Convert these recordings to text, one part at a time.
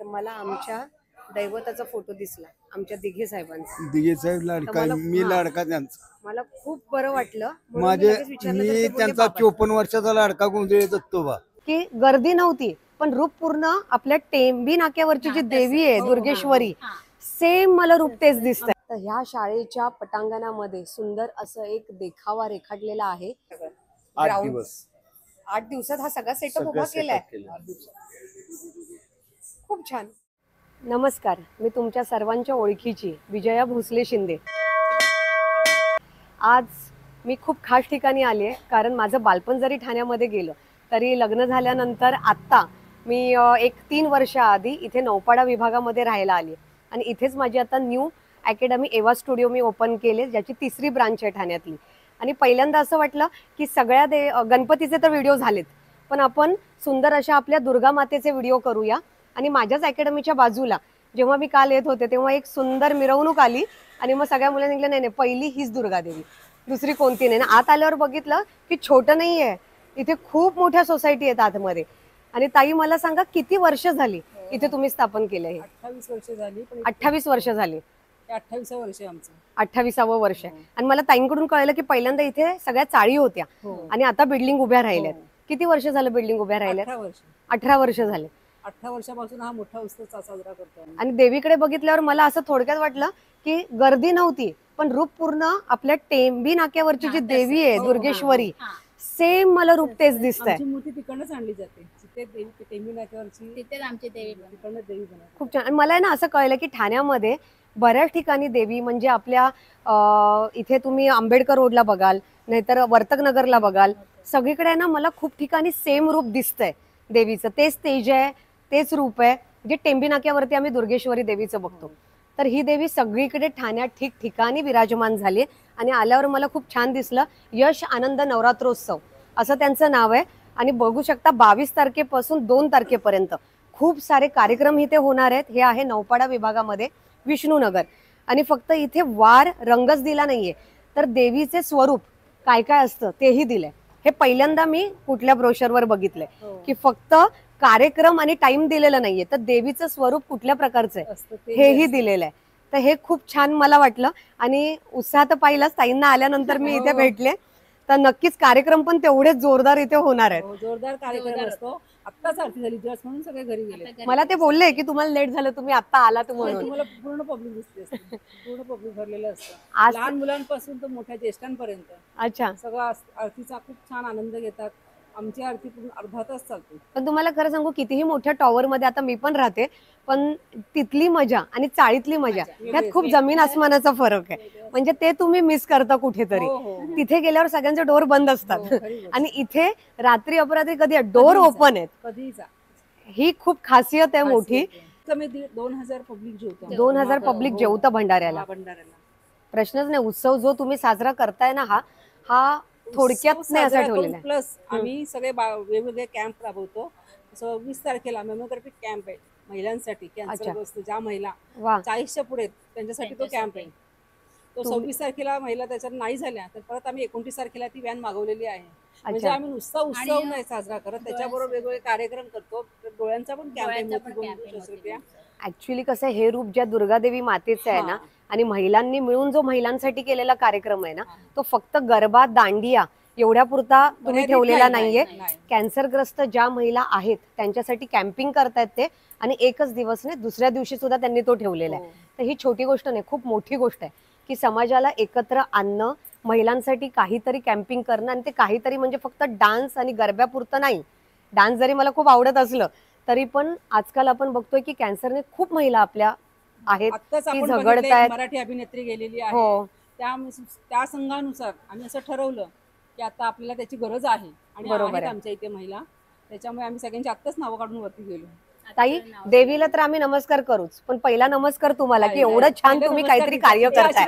मला आमच्या दैवताचा फोटो दिसला, आमच्या दिघे साहेबांचा. दिघे साहेब लाडका, मी लाडका त्यांचा. मला खूप बरं वाटलं. मी त्यांचा 54 वर्षाचा लाडका गोंधळी दत्तोबा. की गर्दी नव्हती, पण रूप पूर्ण आपल्या टेंबी नाक्यावरची जी देवी आहे दुर्गेश्वरी, सेम मला रूप तेच दिसतंय. तर ह्या शाळेच्या पटांगणामध्ये सुंदर असं एक देखावा रेखाटलेला आहे. 8 दिवस 8 दिवसात हा सगळा सेटअप उभा केलाय. खूप छान. नमस्कार, मी तुमच्या सर्वांच्या ओळखीची विजया भोसले शिंदे. आज मी खूप खास ठिकाणी आली आहे, कारण माझं बालपण जरी ठाण्यामध्ये गेलं तरी लग्न झाल्यानंतर आत्ता मी एक 3 वर्ष आधी इथे नौपाडा विभागामध्ये राहायला आली आणि इथेच माझी आता न्यू अकॅडमी एवा स्टुडिओ मी ओपन केले, ज्याची 3री ब्रांच आहे ठाण्यातली. आणि पहिल्यांदा असं वाटलं की सगळ्या गणपतीचे तर व्हिडिओ झालेत, पण आपण सुंदर अशा आपल्या दुर्गा मातेचे व्हिडिओ करूया. आणि माझ्याच अकॅडमीच्या बाजूला जेव्हा मी काल येत होते तेव्हा एक सुंदर मिरवणूक आली आणि मग सगळ्या मुलांनी सांगितलं नाही नाही पहिली हीच दुर्गा देवी, दुसरी कोणती नाही. आत आल्यावर बघितलं की छोटं नाही आहे, इथे खूप मोठ्या सोसायटी आहेत आतमध्ये. आणि ताई मला सांगा किती वर्ष झाली इथे तुम्ही स्थापन केलं? हे 28 वर्ष झाली. 28 वर्ष झाली. 28वं वर्ष आमचं. 28वं वर्ष आहे. आणि मला ताईंकडून कळलं की पहिल्यांदा इथे सगळ्या चाळी होत्या आणि आता बिल्डिंग उभ्या राहिल्यात. किती वर्ष झालं बिल्डिंग उभ्या राहिल्यात? 18 वर्ष झाले. 18 वर्षापासून हा मोठा उत्सव साजरा करतो. आणि देवीकडे बघितल्यावर मला असं थोडक्यात वाटलं की गर्दी नव्हती, पण रूप पूर्ण आपल्या टेंबी नाक्यावरची जी देवी आहे दुर्गेश्वरी, सेम मला रूप तेच दिसतंय. आमची मूर्ती तिकडनंच आणली जाते, जिथे देवी टेंबी नाक्यावरची तिथेच आमची देवी तिकडनं देवी बनवते. खूप छान. आणि मला ना असं कळलं की ठाण्यामध्ये बऱ्याच ठिकाणी देवी म्हणजे आपल्या इथे तुम्ही आंबेडकर रोडला बघाल, नाहीतर वर्तकनगरला बघाल, सगळीकडे ना मला खूप ठिकाणी सेम रूप दिसतंय देवीचं. तेच तेज आहे, तेच रूप आहे जे टेंबी नाक्यावरती आम्ही दुर्गेश्वरी देवीचं बघतो. तर ही देवी सगळीकडे ठाण्यात ठिकठिकाणी विराजमान झाली आणि आल्यावर मला खूप छान दिसलं. यश आनंद नवरात्रोत्सव असं त्यांचं नाव आहे. आणि बघू शकता 22 तारखेपासून 2 तारखेपर्यंत खूप सारे कार्यक्रम इथे होणार आहेत. हे आहे नौपाडा विभागामध्ये विष्णुनगर. आणि फक्त इथे वार रंगच दिला नाहीये, तर देवीचे स्वरूप काय काय असतं तेही दिलंय. हे पहिल्यांदा मी कुठल्या ब्रोशरवर बघितलंय की फक्त कार्यक्रम आणि टाइम दिलेला नाहीये, तर देवीचं स्वरूप कुठल्या प्रकारचं आहे हेही दिलेलं आहे. तर हे खूप छान मला वाटलं आणि उत्साह तर पाहिलाच. ताईंना आल्यानंतर मी इथे भेटले, तर नक्कीच कार्यक्रम पण तेवढेच जोरदार इथे होणार आहेत. जोरदार कार्यक्रम असतो. आत्ताच आरती झाली दिवस म्हणून सगळे घरी गेले. मला ते बोलले की तुम्हाला लेट झालं, तुम्ही आता आलात म्हणून. तुम्हाला पूर्ण पब्लिक दिसते, पूर्ण पब्लिक भरलेलं असतं, लहान मुलांपासून तर मोठ्या ज्येष्ठांपर्यंत. अच्छा. सगळं आरतीचा खूप छान आनंद घेतात. आमची आरती पूर्ण अर्धा तास चालते. पण तुम्हाला खरं सांगू, कितीही मोठ्या टॉवर मध्ये आता मी पण राहते, पण तिथली मजा आणि चाळीतली मजा ह्यात खूप जमीन आसमानाचा फरक आहे. म्हणजे ते तुम्ही मिस करता कुठेतरी. तिथे गेल्यावर सगळ्यांचे डोर बंद असतात आणि इथे रात्री अपरात्री कधी डोर ओपन आहेत. कधीचा ही खूप खासियत आहे मोठी. कमी 2000 पब्लिक जेवतं. 2000 पब्लिक जेवतं भंडाऱ्याला. प्रश्नच नाही. उत्सव जो तुम्ही साजरा करताय ना, हा थोडक्यात नाही असं ठेवलेलं आहे. प्लस आम्ही सगळे वेगवेगळे कॅम्प राबवतो. 26 तारखेला मेमोग्राफी कॅम्प आहे महिलांसाठी. कॅन्सरग्रस्त ज्या महिला 40च्या पुढे त्यांच्यासाठी तो कॅम्प आहे. तो 26 तारखेला महिला त्याच्यात नाही झाल्या तर परत आम्ही 29 तारखेला ती व्हॅन मागवलेली आहे. म्हणजे आम्ही नुसता उत्सव नाही साजरा करत, त्याच्याबरोबर वेगवेगळे कार्यक्रम करतो. डोळ्यांचा पण कॅम्प आहे. ऍक्च्युली कसं हे रूप ज्या दुर्गादेवी मातेचं आहे ना, आणि महिलांनी मिळून जो महिलांसाठी केलेला कार्यक्रम आहे ना, तो फक्त गरबा दांडिया एवढ्या पुरता तुम्ही ठेवलेला नाहीये. कॅन्सरग्रस्त ज्या महिला आहेत त्यांच्यासाठी कॅम्पिंग करतायत ते, आणि एकच दिवस नाही दुसऱ्या दिवशी सुद्धा त्यांनी तो ठेवलेला आहे. तर ही छोटी गोष्ट नाही, खूप मोठी गोष्ट आहे की समाजाला एकत्र आणणं, महिलांसाठी काहीतरी कॅम्पिंग करणं. आणि ते काहीतरी म्हणजे फक्त डान्स आणि गरब्यापुरतं नाही. डान्स जरी मला खूप आवडत असलं तरी पण आजकाल आपण बघतोय की कॅन्सरने खूप महिला आपल्या आहेत की झगडतायत. मराठी अभिनेत्री गेलेली आहे, त्या संघानुसार आम्ही असं ठरवलं की आता आपल्याला त्याची गरज आहे. आणि बरोबर आमच्या इथे महिला, त्याच्यामुळे आम्ही सगळ्यांची आत्ताच नावं काढून वरती गेलो. ताई, देवीला तर आम्ही नमस्कार करूच, पण पहिला नमस्कार तुम्हाला की एवढं छान तुम्ही काहीतरी कार्य करताय.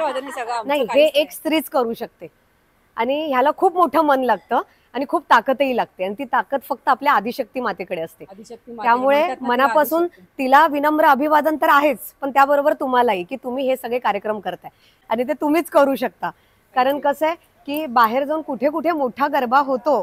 नाही, हे एक स्त्रीच करू शकते आणि ह्याला खूप मोठं मन लागतं आणि खूप ताकदही लागते. आणि ती ताकद फक्त आपल्या आदिशक्ती मातेकडे असते. त्यामुळे मनापासून तिला विनम्र अभिवादन तर आहेच, पण त्याबरोबर तुम्हालाही की तुम्ही हे सगळे कार्यक्रम करताय आणि ते तुम्हीच करू शकता. कारण कसं आहे की बाहेर जाऊन कुठे कुठे मोठा गरबा होतो,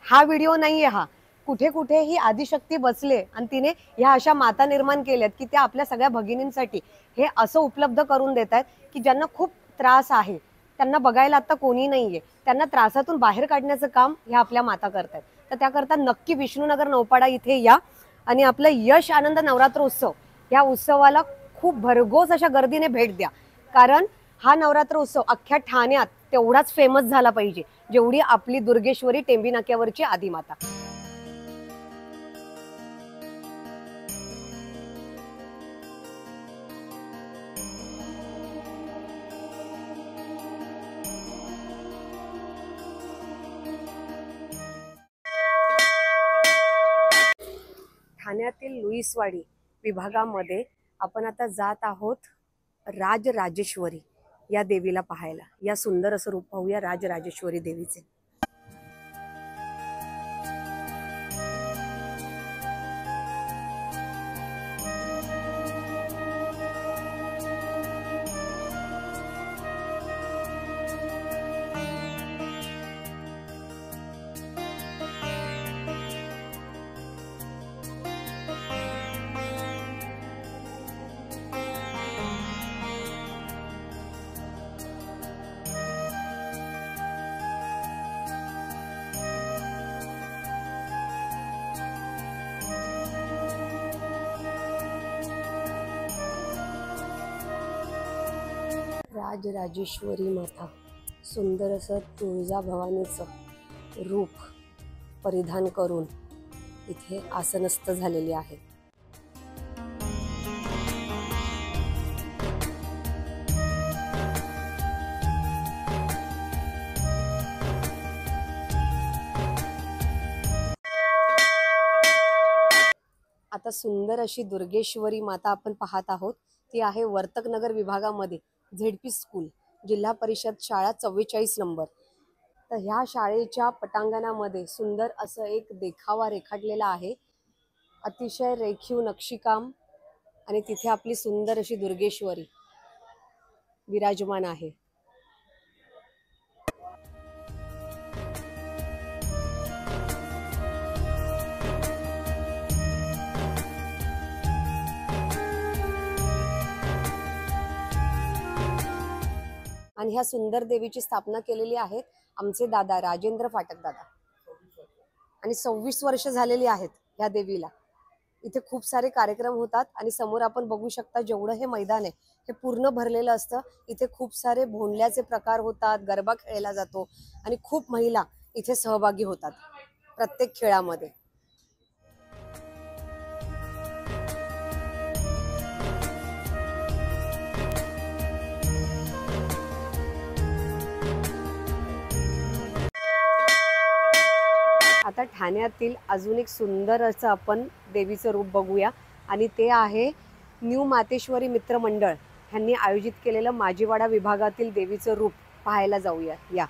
हा व्हिडिओ नाहीये. हा कुठे कुठे ही आदिशक्ती बसले आणि तिने ह्या अशा माता निर्माण केल्यात की त्या आपल्या सगळ्या भगिनींसाठी हे असं उपलब्ध करून देत आहेत की ज्यांना खूप त्रास आहे, त्यांना बघायला आता कोणी नाहीये, त्यांना त्रासातून बाहेर काढण्याचं काम ह्या आपल्या माता करतायत. तर त्याकरता नक्की विष्णुनगर नौपाडा इथे या आणि आपलं यश आनंद नवरात्र उत्सव या उत्सवाला खूप भरघोस अशा गर्दीने भेट द्या. कारण हा नवरात्र उत्सव अख्ख्या ठाण्यात तेवढाच फेमस झाला पाहिजे जेवढी आपली दुर्गेश्वरी टेंबी नाक्यावरची आदिमाता. ठाण्यातील लुईसवाडी विभागामध्ये आपण आता जात आहोत राजराजेश्वरी या देवीला पाहायला. या सुंदर असं रूप पाहूया राजराजेश्वरी देवीचे. राजराजेश्वरी माता सुंदर असं तुळजाभवानीचं रूप परिधान करून इथे आसनस्थ झालेली आहे. आता सुंदर अशी दुर्गेश्वरी माता आपण पाहत आहोत. ती आहे वर्तकनगर विभागामध्ये झेडपी स्कूल, जिल्हा परिषद शाळा 44 नंबर. तर ह्या शाळेच्या पटांगणामध्ये सुंदर असं एक देखावा रेखाटलेला आहे. अतिशय रेखीव नक्षीकाम आणि तिथे आपली सुंदर अशी दुर्गेश्वरी विराजमान आहे. आणि ह्या सुंदर देवीची स्थापना केलेली आहे आमचे दादा राजेंद्र फाटक दादा. आणि 26 वर्ष झालेली आहेत ह्या देवीला. इथे खूप सारे कार्यक्रम होतात आणि समोर आपण बघू शकता जेवढं हे मैदान आहे हे पूर्ण भरलेलं असतं. इथे खूप सारे भोंडल्याचे प्रकार होतात, गरबा खेळला जातो आणि खूप महिला इथे सहभागी होतात प्रत्येक खेळामध्ये. आता ठाण्यातील अजून एक सुंदर असं आपण देवीचं रूप बघूया आणि ते आहे न्यू मातेश्वरी मित्र मंडळ ह्यांनी आयोजित केलेलं माजीवाडा विभागातील देवीचं रूप पाहायला जाऊया. या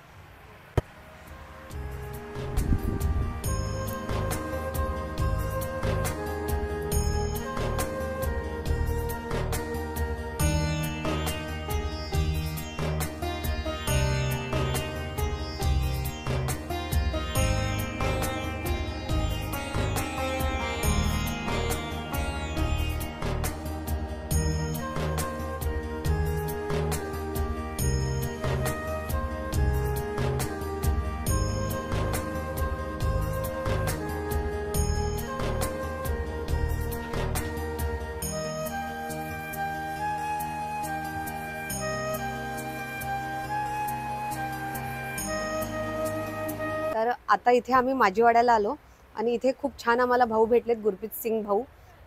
तर आता इथे आम्ही माजीवाड्याला आलो आणि इथे खूप छान आम्हाला भाऊ भेटलेत, गुरप्रीत सिंग भाऊ.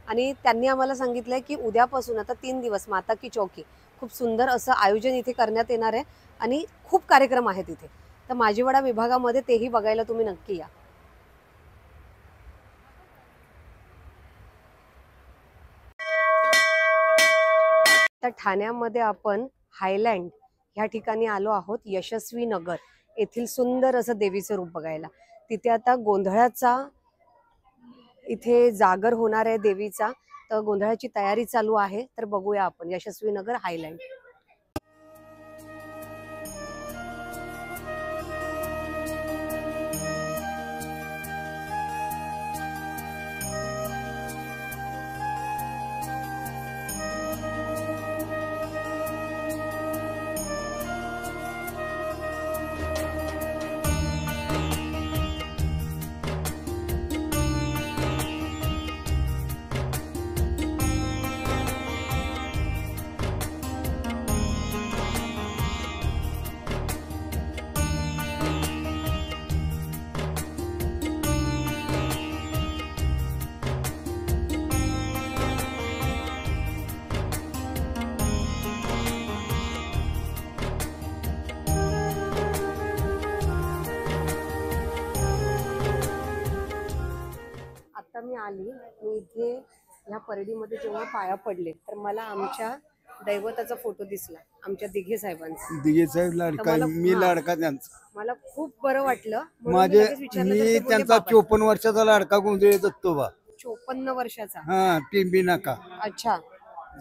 आणि त्यांनी आम्हाला सांगितलंय की उद्यापासून आता 3 दिवस माता की चौकी खूप सुंदर असं आयोजन इथे करण्यात येणार आहे आणि खूप कार्यक्रम आहेत इथे. तर माजीवाडा विभागामध्ये तेही बघायला तुम्ही नक्की या. तर ठाण्यामध्ये आपण हायलँड ह्या ठिकाणी आलो आहोत. यशस्वी नगर येथील सुंदर असं देवीचं रूप बघायला. तिथे आता गोंधळाचा इथे जागर होणार आहे देवीचा. तर गोंधळाची तयारी चालू आहे. तर बघूया आपण यशस्वी नगर हायलँड. मी आली, मी इथे ह्या परडीमध्ये जेव्हा पाया पडले तर मला आमच्या दैवताचा फोटो दिसला, आमच्या दिघे साहेबांचा. दिघे साहेब लाडका तर मला- मी लाडका त्यांचा. मला खूप बरं वाटलं म्हणून मी माझे लगेच विचारलं तर मी ते बोलले त्यांचा बाबा. 54 वर्षाचा लाडका गोंधळी दत्तोबा. 54 वर्षाचा. हा टिंबी नाका, अच्छा,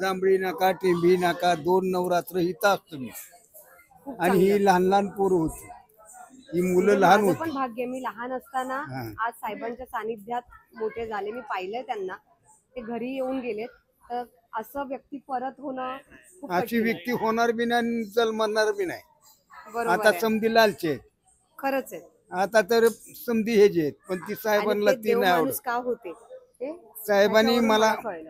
जांभळी नाका, टिंबी नाका, 2 नवरात्र इथं असतो मी. खूप आणि चांगलं. ही लहान लहान पोरं होती, ही मुलं म्हणजे लहान माझं होती. पण भाग्य, मी लहान असताना हा. आज साहेबांच्या सानिध्यात मोठे झाले. मी पाहिलंय त्यांना, ते घरी येऊन गेलेत. तर असं व्यक्ती परत होणं खूप अशी कठीण आहे. व्यक्ती होणार बी नाही आणि जन्मणार बी नाही. बरोबर आता आहे. समधी लालचे आहेत. खरंच आहे. आता तर समधी हे जे आहेत, पण ती आणि साहेबांना ते ती देव नाही माणूस आवडत. का होते ते साहेबांनी त्याच्यावरून मला कळलं.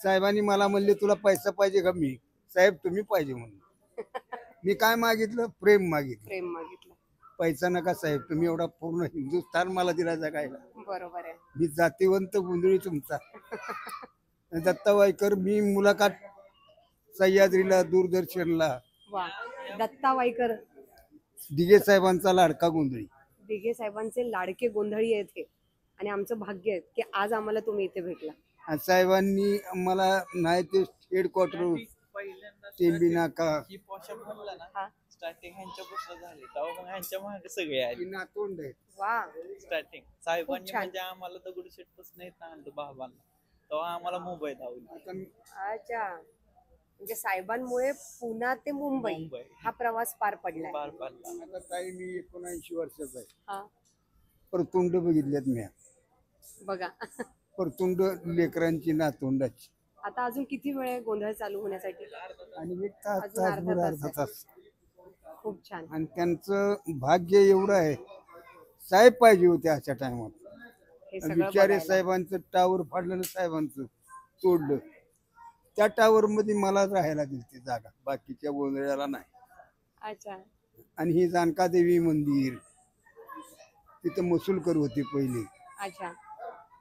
साहेबांनी मला म्हणले तुला पैसा पाहिजे का? मी साहेब तुम्ही पाहिजे म्हणून. मी काय मागितलं? प्रेम मागितलं. प्रेम मागितलं. पैसा नका साहेब, तुम्ही एवढा पूर्ण हिंदुस्थान मला दिला जगायला. बरोबर आहे. मी जातीवंत गोंधळी तुमचा. दत्ता वाईकर, मी मुलाखत सह्याद्रीला, दूरदर्शनला. वा, दत्ता वाईकर दिघे साहेबांचा लाडका गोंधळी. दिघे साहेबांचे लाडके गोंधळी आहेत हे, आणि आमचं भाग्य आहे की आज आम्हाला तुम्ही इथे भेटला. आणि साहेबांनी मला नाही ते हेडक्वार्टर टेंबी नाका हा, स्टार्टिंग ह्यांच्या पासून झाली, तेव्हा मग ह्यांच्या मागे सगळे आले. नातोंड आहे. वा, स्टार्टिंग साहेबांनी छान. म्हणजे आम्हाला दगडूशेठ पासून येत आणलं बाबांना, तेव्हा आम्हाला मुंबई धावली. आता अच्छा, म्हणजे साहेबांमुळे पुणा ते मुंबई मुंबई. हा प्रवास पार पडलाय. पार पाडला. आता ताई मी 79 वर्षाचा आहे. हा, परतुंड बघितल्यात मी. बघा. परतुंड लेकरांची, नातोंडाची. आता अजून किती वेळ आहे गोंधळ चालू होण्यासाठी? आणि एक तास, अजून अर्धा तास अर्धा आहे. तास. खूप छान. आणि त्यांचं भाग्य एवढं आहे, साहेब पाहिजे होते अशा टायमात. हे सगळं विचारे बघायला. साहेबांचं टावर फाडलं, साहेबांचं तोडलं. त्या टावर मध्ये मला राहायला दिली ती जागा, बाकीच्या गोंधळ्याला नाही. अच्छा, आणि ही जानकादेवी मंदिर, तिथं मसूलकर होते पहिले. अच्छा.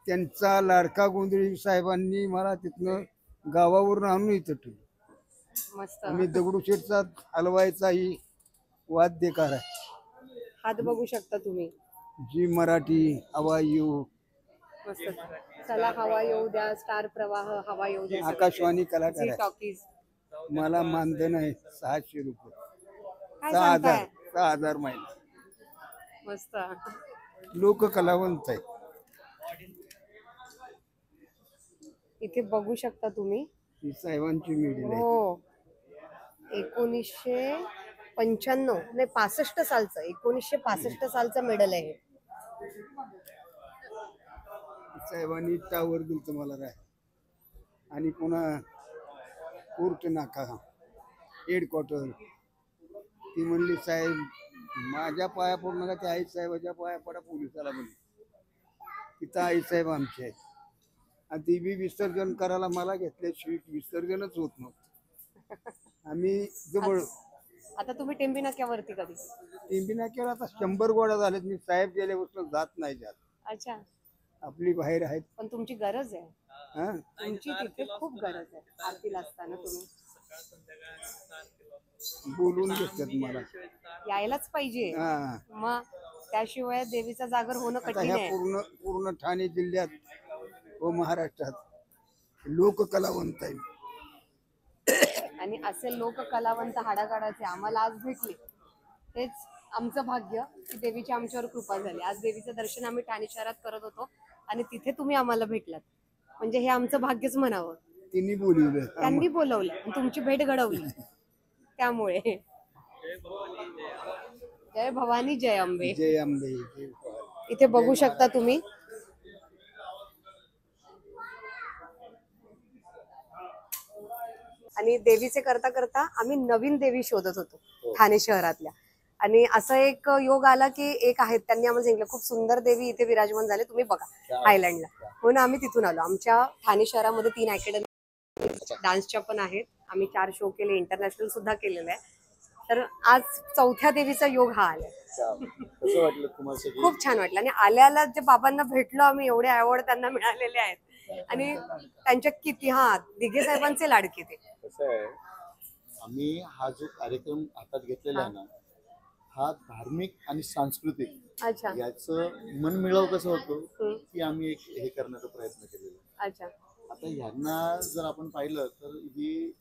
त्यांचा लाडका गोंधळी साहेबांनी मला तिथनं गावावरून आणून इथं ठेवलं. मस्त. आम्ही दगडूशेठचा हलवायचाही वाद्यकार आहे. हात बघू शकता तुम्ही. जी मराठी, हवा येऊ, मस्त. चला हवा येऊ द्या, स्टार प्रवाह, हवा येऊ द्या, आकाशवाणी कलाकार झी आहे. टॉकीज. मला मानधन आहे 600 रुपये. काय 6000 सांगताय? 6000 महिना. मस्त. लोक कलावंत आहे. इथे बघू शकता तुम्ही. ही साहेबांची मेडल आहे. हो, 1995 नाही 65 सालचं, 1965 सालचं मेडल आहे हे. साहेबांनी टावर दिलं मला राय. आणि पुन्हा कोर्ट नाका हेडक्वार्टर. ती म्हणली साहेब माझ्या पाया पडू नका, त्या आई साहेबाच्या पाया पडा, पोलिसाला म्हणली. तिथं आई साहेब आमचे आहेत. आणि ती बी विसर्जन करायला मला घेतल्याशिवाय विसर्जनच होत नव्हतं. आम्ही जवळ आता तुम्ही टेंबी नाक्यावरती कधी? टिंबी नाक्यावर आता 100 गोळा झालेत. मी साहेब गेल्यापासून जात नाही जात. अच्छा, आपली बाहेर आहेत. पण तुमची गरज आहे, हा, तुमची तिथे खूप गरज आहे. आरतीला असताना तुम्ही बोलून घेतात मला. यायलाच पाहिजे. हा, मग त्याशिवाय देवीचा जागर होणं आता कठीण ह्या आहे. पूर्ण ठाणे जिल्ह्यात व महाराष्ट्रात लोककलावंत आहे. आणि असे लोक कलावंत हाडाकाडाचे आम्हाला आज भेटले, तेच आमचं भाग्य की देवीची आमच्यावर कृपा झाली. आज देवीचं दर्शन आम्ही ठाणे शहरात करत होतो आणि तिथे तुम्ही आम्हाला भेटलात, म्हणजे हे आमचं भाग्यच म्हणावं. तिने बोलवलं. त्यांनी बोलवलं आणि तुमची भेट घडवली. त्यामुळे जय भवानी, जय अंबे. जय अंबे, जय भवानी. इथे बघू शकता तुम्ही. आणि देवीचे करता करता आम्ही नवीन देवी शोधत होतो ठाणे शहरातल्या. आणि असा एक योग आला की एक आहेत, त्यांनी आम्हाला सांगितलं खूप सुंदर देवी इथे विराजमान झाले, तुम्ही बघा हायलँडला. म्हणून आम्ही तिथून आलो. आमच्या ठाणे शहरामध्ये 3 अकॅडमी डान्सच्या पण आहेत. आम्ही 4 शो केले, इंटरनॅशनल सुद्धा केलेलं आहे. तर आज 4थ्या देवीचा योग हा आलाय. कसं वाटलं तुम्हाला? खूप छान वाटलं. आणि आल्याला जे बाबांना भेटलो आम्ही, एवढे अवॉर्ड त्यांना मिळालेले आहेत. आणि त्यांच्या किती, हा दिघे साहेबांचे लाडके ते. कसं आहे, आम्ही हा जो कार्यक्रम हातात घेतलेला आहे ना, हा धार्मिक आणि सांस्कृतिक अच्छा याचं मनमिळाव कसं होतो हम्म. की आम्ही एक हे करण्याचा प्रयत्न केलेला आहे. अच्छा आता ह्यांना जर आपण पाहिलं तर ही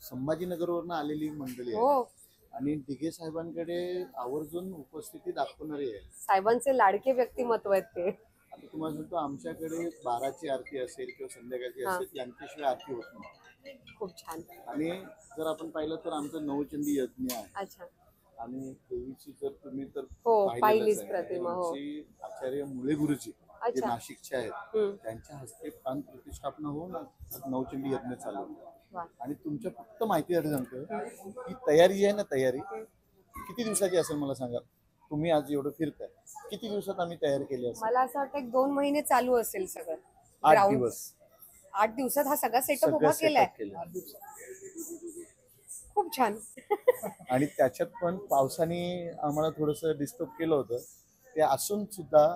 संभाजीनगरवरनं आलेली मंडळी आहे हो आणि दिघे साहेबांकडे आवर्जून उपस्थिती दाखवणारी आहे. साहेबांचे लाडके व्यक्तिमत्व आहेत ते. आता तुम्हाला सांगतो आमच्याकडे 12ची आरती असेल किंवा संध्याकाळची हा. असेल यांच्याशिवाय आरती होत नाही. खूप छान. आणि जर आपण पाहिलं तर आमचं नवचंडी यज्ञ आहे अच्छा आणि देवीची जर तुम्ही तर हो पाहिलेलंच पाहिलीच आहे. प्रतिमा हो. आमची आचार्य मुळे गुरुजी जे अच्छा नाशिकचे आहेत हम्म. त्यांच्या हस्ते प्राण प्रतिष्ठापना होऊन नवचंडी यज्ञ चालू आहे. वा. आणि तुमच्या फक्त माहितीसाठी सांगतो की तयारी जी आहे ना तयारी किती दिवसाची असेल मला सांगा. तुम्ही आज एवढं फिरताय किती दिवसात आम्ही तयार केली असेल? मला असं वाटतं 1-2 महिने चालू असेल सगळं. 8 Ground. दिवस 8 दिवसात हा सगळा सेटअप सगळं उभा केलाय. setup केलं. खूप छान. आणि त्याच्यात पण पावसाने आम्हाला थोडंसं डिस्टर्ब केलं होतं. ते असून सुद्धा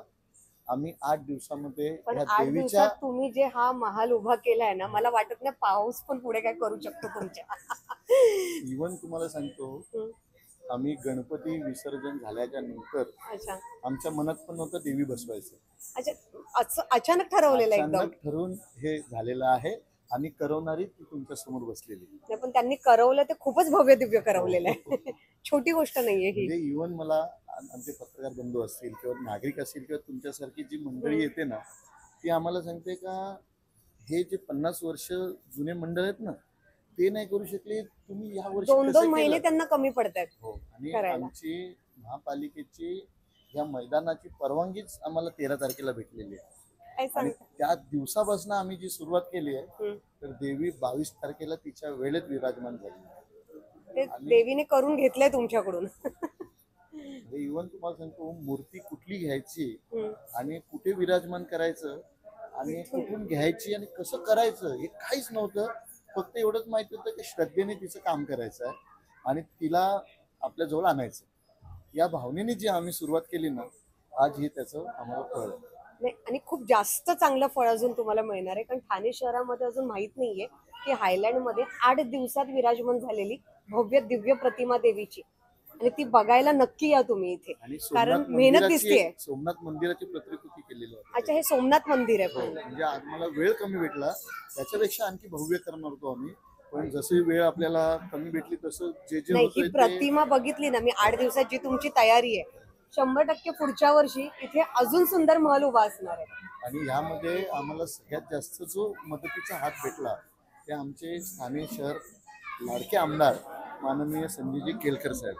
आम्ही 8 दिवसामध्ये पण ह्या 8 देवीच्या दिवसात तुम्ही जे हा महाल उभा केलाय ना मला वाटत नाही पाऊस पण पुढे काय करू शकतो तुमच्या. इव्हन तुम्हाला सांगतो हम्म. आम्ही गणपती विसर्जन झाल्याच्या नंतर अच्छा आमच्या मनात पण नव्हतं देवी बसवायचं. अच्छा असं अचानक ठरवलेलं एकदम. अचानक ठरवून हे झालेलं आहे आणि करवणारी ती तुमच्या समोर बसलेली आहे. नाही, पण त्यांनी करवलं ते खूपच भव्य दिव्य करवलेलं आहे. छोटी गोष्ट नाहीये ही. म्हणजे इव्हन मला आमचे पत्रकार बंधू असतील किंवा नागरिक असतील किंवा तुमच्यासारखी जी मंडळी येते ना ती आम्हाला सांगते का हे जे 50 वर्ष जुने मंडळ आहेत ना ते नाही करू शकले तुम्ही या वर्षी 2-2 कसं महिने केलं? त्यांना कमी पडतायत हो आणि करायला. आमची महापालिकेची या मैदानाची परवानगीच आम्हाला 13 तारखेला भेटलेली आहे. काय आणि सांगता? त्या दिवसापासून आम्ही जी सुरुवात केली आहे हम्म. तर देवी 22 तारखेला तिच्या वेळेत विराजमान झाली आहे. ते देवीने करून घेतलंय तुमच्याकडून. म्हणजे इव्हन तुम्हाला सांगतो मूर्ती कुठली घ्यायची हम्म. आणि कुठे विराजमान करायचं आणि कुठून घ्यायची आणि कसं करायचं हे काहीच नव्हतं. फक्त एवढंच माहिती होतं की श्रद्धेने तिचं काम करायचं आहे आणि तिला आपल्या जवळ आणायचं. या भावनेने जी आम्ही सुरुवात केली ना आज हे त्याचं आम्हाला फळ आहे. नाही आणि खूप जास्त चांगलं फळ अजून तुम्हाला मिळणार आहे कारण ठाणे शहरामध्ये अजून माहित नाहीये की हायलँडमध्ये 8 दिवसात विराजमान झालेली भव्य दिव्य प्रतिमा देवीची आणि ती बघायला नक्की या तुम्ही इथे आणि कारण सोमनाथ मेहनत मंदिराची दिसतेय. सोमनाथ मंदिराची प्रतिकृती केलेली आहे. अच्छा हे सोमनाथ मंदिर आहे हो, पण. म्हणजे आज मला वेळ कमी भेटला त्याच्यापेक्षा आणखी भव्य करणार होतो आम्ही पण जशी वेळ आपल्याला कमी भेटली तसं जे जे नाही होतंय ही ते प्रतिमा बघितली ना मी 8 दिवसात जी तुमची तयारी आहे 100% पुढच्या वर्षी इथे अजून सुंदर महल उभा असणार आहे. आणि ह्यामध्ये आम्हाला सगळ्यात जास्त जो मदतीचा हात भेटला ते आमचे ठाणे शहर लाडके आमदार माननीय संजयजी केलकर साहेब.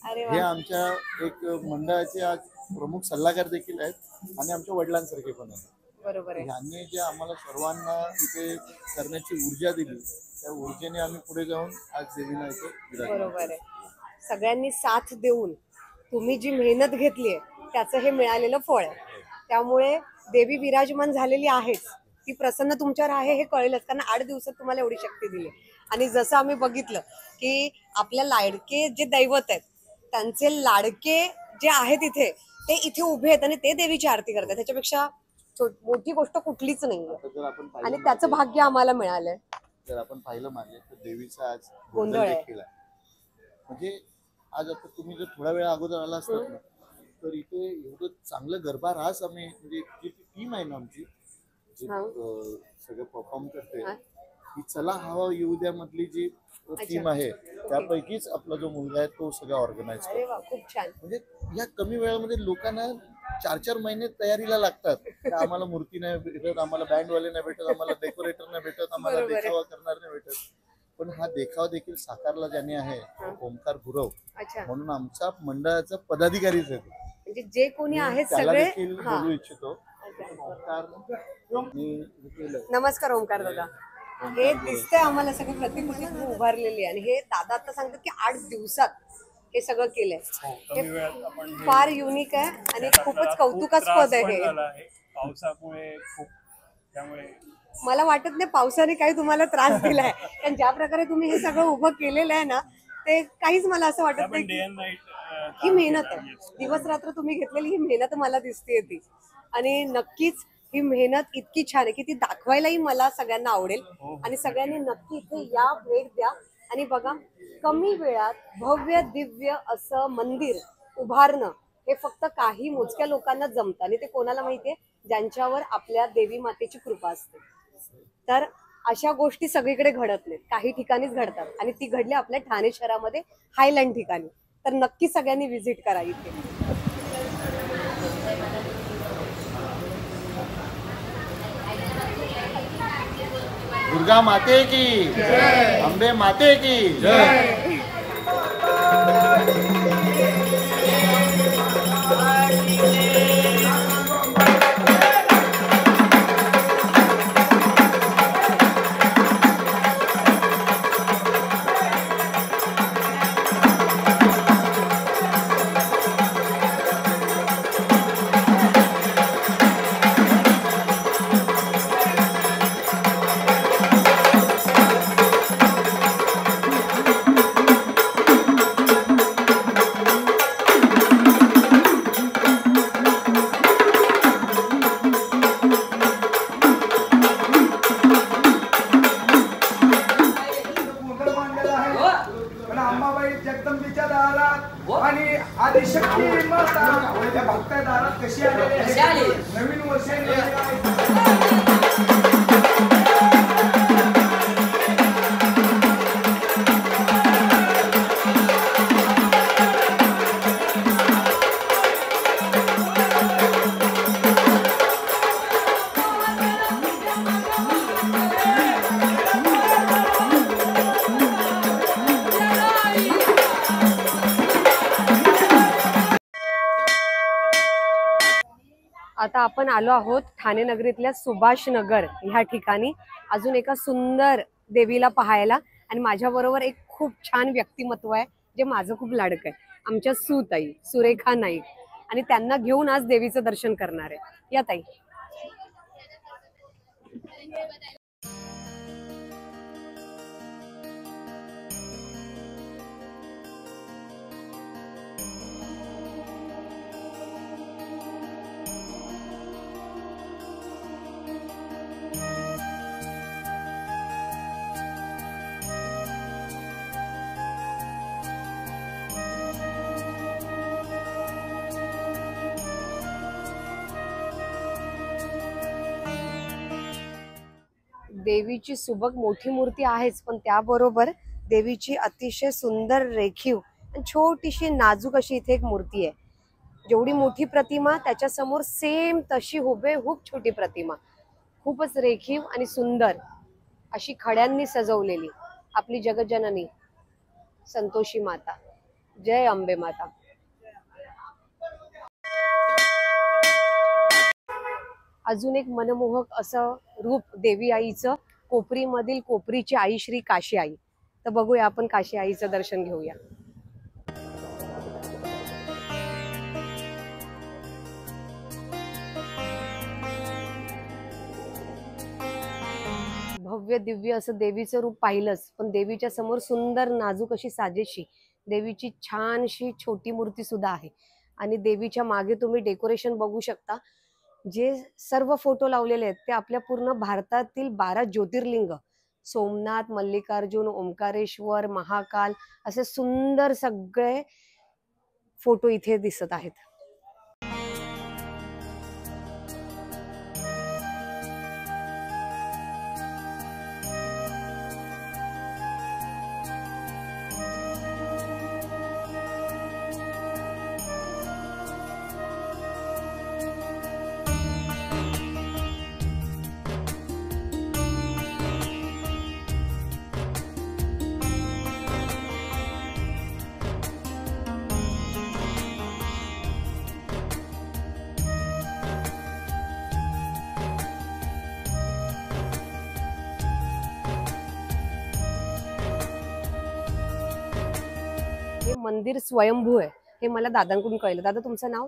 अरे हे वा. आमच्या एक मंडळाचे आज प्रमुख सल्लागार देखील आहेत आणि आमच्या वडिलांसारखे पण आहेत. बरोबर आहे. ह्यांनी जे आम्हाला सर्वांना इथे करण्याची ऊर्जा दिली त्या ऊर्जेने आम्ही पुढे जाऊन आज देवीला इथे विराजमान. बरोबर आहे. सगळ्यांनी साथ देऊन तुम्ही जी मेहनत घेतलीये त्याचं हे मिळालेलं फळ आहे. त्यामुळे देवी विराजमान झालेली आहेच ती प्रसन्न तुमच्यावर आहे हे कळेलच कारण 8 दिवसात तुम्हाला एवढी शक्ती दिली. आणि जसं आम्ही बघितलं की आपल्या लाडके जे दैवत आहेत त्यांचे लाडके जे आहेत इथे ते इथे उभे आहेत आणि ते देवीची आरती करतात. त्याच्यापेक्षा मोठी गोष्ट कुठलीच नाहीये आता जर आपण आणि पाहिलं त्याचं भाग्य आम्हाला मिळालंय. जर आपण पाहिलं मागे तर देवीचा आज गोंधळ गोंधळ आहे. देखील आहे. म्हणजे आज आता तुम्ही जर थोड्या वेळा अगोदर आला असतात ना तर इथे एवढं चांगलं गरबा रास आम्ही म्हणजे जी टीम आहे ना आमची जी हा. सगळं परफॉर्म करते हा. ही चला हवा येऊ द्या मधली जी टीम आहे त्यापैकीच आपला जो मुलगा आहे तो सगळं ऑर्गनाईज अरे करतो. वा खूप छान. म्हणजे या कमी वेळामध्ये लोकांना 4-4 महिने तयारीला लागतात. का आम्हाला मूर्ती नाही भेटत आम्हाला बँडवाले नाही भेटत आम्हाला डेकोरेटर नाही भेटत आम्हाला बरोबर आहे. देखावा करणार नाही भेटत. पण हा देखावा देखील साकारला ज्याने आहे ओमकार गुरव अच्छा म्हणून आमचा मंडळाचा पदाधिकारीच आहे तो. म्हणजे जे कोणी आहेत त्याला सगळे देखील हा. बोलू इच्छितो. अच्छा. ओमकार मी हे केलंय. नमस्कार ओमकार दादा. हे दिसतंय आम्हाला सगळी प्रतिकृती खूप उभारलेली आहे आणि हे दादा आता सांगतात की 8 दिवसात हे सगळं केलंय. कमी वेळात आपण हे फार युनिक आहे आणि खूपच आपल्याला खूप कौतुकास्पद त्रास आहे पण हे. झाला आहे पावसामुळे खूप त्यामुळे मला वाटत नाही पावसाने काही तुम्हाला त्रास दिलाय कारण ज्या प्रकारे तुम्ही हे सगळं उभं केलेलं आहे ना ते काहीच मला असं वाटत आपण नाही डे की अँड नाईट ही मेहनत आहे. दिवस रात्र तुम्ही घेतलेली ही मेहनत मला दिसते ती आणि नक्कीच ही मेहनत इतकी छान आहे की ती दाखवायलाही मला सगळ्यांना आवडेल आणि सगळ्यांनी नक्की इथे या भेट द्या आणि बघा कमी वेळात भव्य दिव्य असं मंदिर उभारणं हे फक्त काही मोजक्या लोकांना जमतं आणि ते कोणाला माहितीये, ज्यांच्यावर आपल्या देवी मातेची कृपा असते. तर अशा गोष्टी सगळीकडे घडत नाहीत, काही ठिकाणीच घडतात आणि ती घडली आपल्या ठाणे शहरामध्ये हायलँड ठिकाणी. तर नक्की सगळ्यांनी व्हिजिट करा इथे. दुर्गा माते की जय, अंबे माते की जय. अंबाबाई जगदंबेच्या दारात आणि आदिशक्ती माता या भक्ता दारात कशी आलेली आहे. नवीन वर्ष आता आपण आलो आहोत ठाणे नगरीतल्या सुभाष नगर ह्या ठिकाणी अजून एका सुंदर देवीला पाहायला. आणि माझ्या बरोबर एक खूप छान व्यक्तिमत्व आहे जे माझं खूप लाडकं आहे, आमच्या सुताई सुरेखा नाईक. आणि त्यांना घेऊन आज देवीचं दर्शन करणार आहे. या ताई. देवीची सुबक मोठी मूर्ती आहेच, पण त्याबरोबर देवीची अतिशय सुंदर रेखीव आणि छोटीशी नाजूक अशी इथे एक मूर्ती आहे. जेवढी मोठी प्रतिमा त्याच्या समोर सेम तशी हुबेहूब छोटी प्रतिमा, खूपच रेखीव आणि सुंदर अशी खड्यांनी सजवलेली आपली जगज्जननी संतोषी माता. जय अंबे माता. अजून एक मनमोहक असं रूप देवी आईचं, कोपरी मधील कोपरीची आई श्री काशी आई. तर बघूया आपण काशी आईचं दर्शन घेऊया. भव्य दिव्य असं देवीचं रूप पाहिलंच, पण देवीच्या समोर सुंदर नाजूक अशी साजेशी देवीची छानशी छोटी मूर्ती सुद्धा आहे. आणि देवीच्या मागे तुम्ही डेकोरेशन बघू शकता. जे सर्व फोटो लावलेले आहेत ते आपल्या पूर्ण भारतातील 12 ज्योतिर्लिंग, सोमनाथ, मल्लिकार्जुन, ओंकारेश्वर, महाकाल असे सुंदर सगळे फोटो इथे दिसत आहेत. हे मंदिर स्वयंभू आहे हे मला दादांकडून कळलं. दादा तुमचं नाव?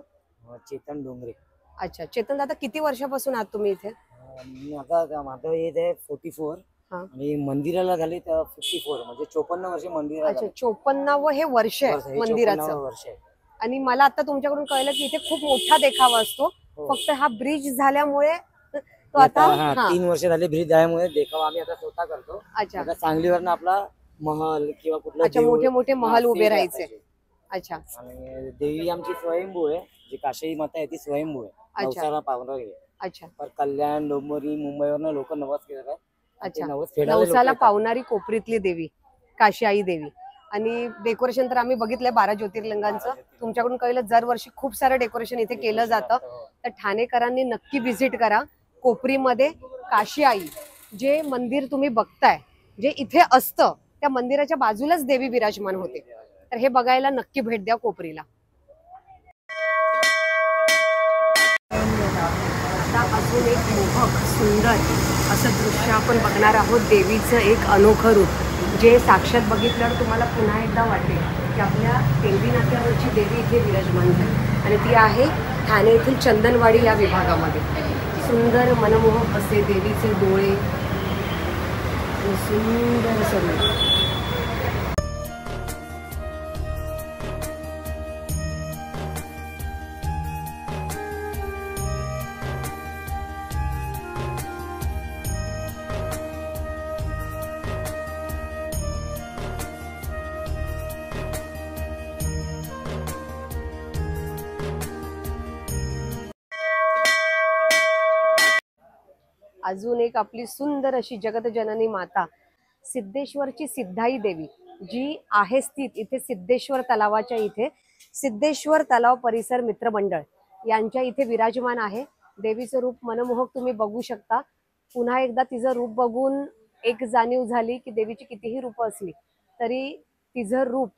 चेतन डोंगरे. अच्छा चेतन दादा, किती वर्षापासून आहात तुम्ही इथे? मी आता माझं एज आहे 44 आणि मंदिराला झाले 54 म्हणजे 54 वर्ष मंदिराला. अच्छा 54व हे वर्ष आहे मंदिराचं. वर्ष आहे. आणि मला आता तुमच्याकडून कळलं की इथे खूप मोठा देखावा असतो. फक्त हा ब्रिज झाल्यामुळे तो आता 3 वर्ष झाले ब्रिज झाल्यामुळे देखावा आम्ही आता स्वतः करतो. अच्छा आता सांगलीवरनं आपला महल किंवा कुठला अच्छा मोठे मोठे महल उभे राहायचे. अच्छा आणि देवी आमची स्वयंभू आहे, जी काशाई माता आहे ती स्वयंभू आहे, अच्छा. नवसाला पावणारी आहे. अच्छा पर कल्याण, डोंबिवली, मुंबईवरनं लोक नवस करत आहेत. आणि ते अच्छा नवस फेडायला लोकं नवसाला येतात. पावणारी कोपरीतली देवी काशी आई देवी. आणि डेकोरेशन तर आम्ही बघितलंय 12 ज्योतिर्लिंगांचं. तुमच्याकडून कळलं दरवर्षी खूप सारं डेकोरेशन इथे केलं जातं. तर ठाणेकरांनी नक्की व्हिजिट करा कोपरीमध्ये काशी आई. जे मंदिर तुम्ही बघताय जे इथे असतं त्या मंदिराच्या बाजूलाच देवी विराजमान होते. तर हे बघायला नक्की भेट द्या कोपरीला. आता अजून एक मोहक सुंदर असं दृश्य आपण बघणार आहोत. देवीचं एक अनोखं रूप जे साक्षात बघितल्यावर तुम्हाला पुन्हा एकदा वाटेल की आपल्या तेलवी नाक्यावरची देवी इथे विराजमान झाली आणि ती आहे ठाणे येथील चंदनवाडी या विभागामध्ये. सुंदर मनमोहक असे देवीचे डोळे आणि सुंदर असं रूप. अजून एक आपली सुंदर अशी जगतजननी माता सिद्धेश्वरची सिद्धाई देवी जी आहे स्थित इथे सिद्धेश्वर तलावाच्या इथे. सिद्धेश्वर तलाव परिसर मित्र मंडळ यांच्या इथे विराजमान आहे. देवीचं रूप मनमोहक तुम्ही बघू शकता. पुन्हा एकदा तिचं रूप बघून एक जाणीव झाली की देवीची कितीही रूप असली तरी तिचं रूप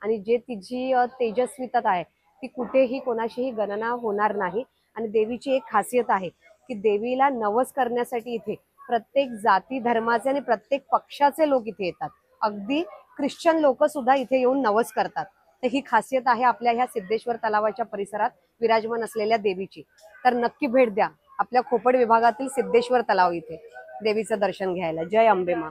आणि जे तिची तेजस्विता आहे ती कुठेही कोणाशीही गणना होणार नाही. आणि देवीची एक खासियत आहे की देवीला नवस करण्यासाठी इथे प्रत्येक जाती धर्माचे आणि प्रत्येक पक्षाचे लोक इथे येतात. अगदी ख्रिश्चन लोक सुद्धा इथे येऊन नवस करतात. तर ही खासियत आहे आपल्या ह्या सिद्धेश्वर तलावाच्या परिसरात विराजमान असलेल्या देवीची. तर नक्की भेट द्या आपल्या खोपड विभागातील सिद्धेश्वर तलाव इथे देवीचं दर्शन घ्यायला. जय अंबे माँ.